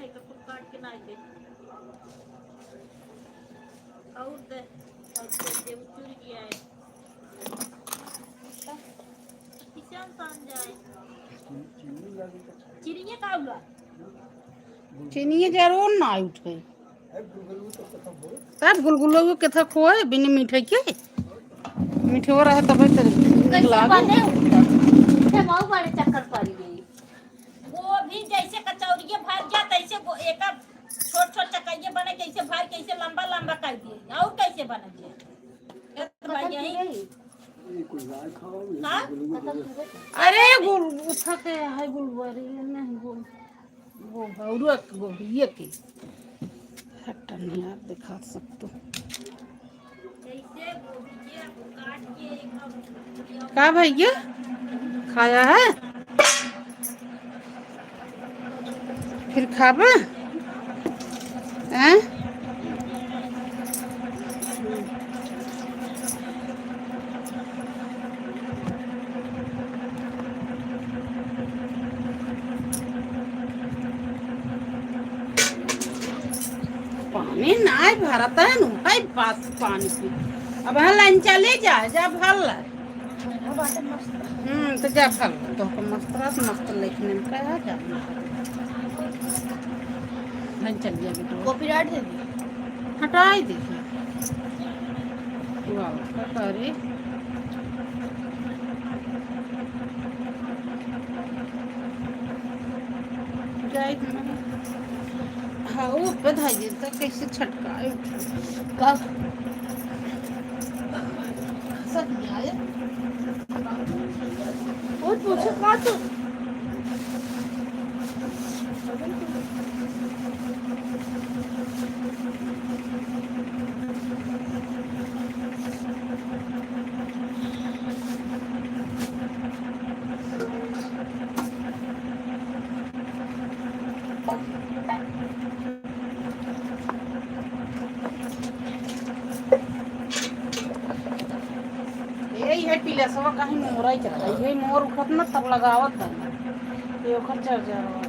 है तो कुछ काट के ना दे और दे उचुर गया है किसान सान जाए चिड़िया का हुआ चीनी जरूर ना उठे तब गुलगुलो के था खोए बिना मीठे के मीठे हो रहा है तब कैसे बने उठे बहुत बड़े चक्कर पड़ गई वो भी जैसे कचौड़िए भर गया तैसे एक छोट छोट चकइये बने कैसे भर कैसे लंबा लंबा कर दिए और कैसे बने अरे गुल उठा के है गुलबरी नहीं गुल वो भौरुआ वो ये की हटन यार दिखा सकते का भैया खाया है फिर खाबा हैं पानी ना भरता है नु भाई पास पानी पी अब लाइन चले जा भल तो जा भल तो मस्त लिखने में क्या जा लाइन चल गया बेटा कॉपीराइट दे दी हटाई देखिए वाह अरे हाँ वो बधाई तो कैसे छटकाए कब सब आया और पूछो का तो ये पीला सब कहीं मोर ही चला ये मोर उठत ना तब लगावत है ये ओखर चढ़ जा रहा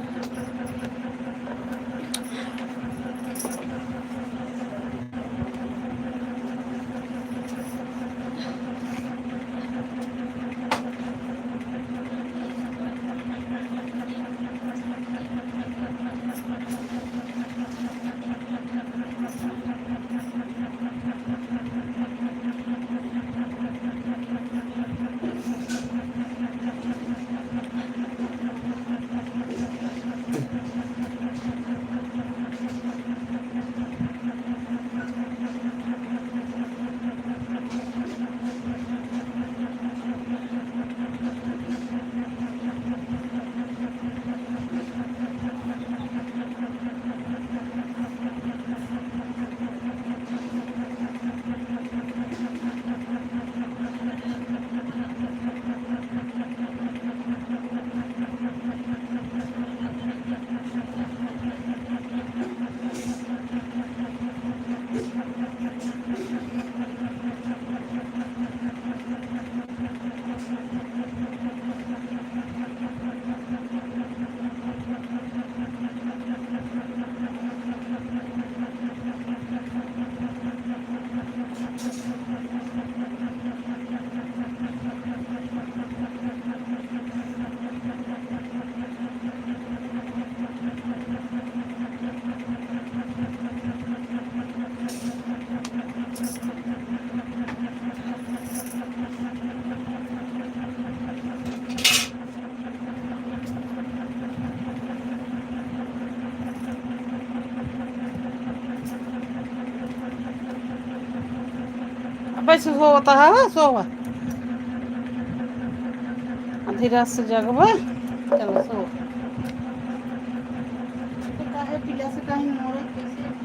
बस होता है सोवा धीरे से जगब चलो सो काहे पीला से कहीं मोर कैसे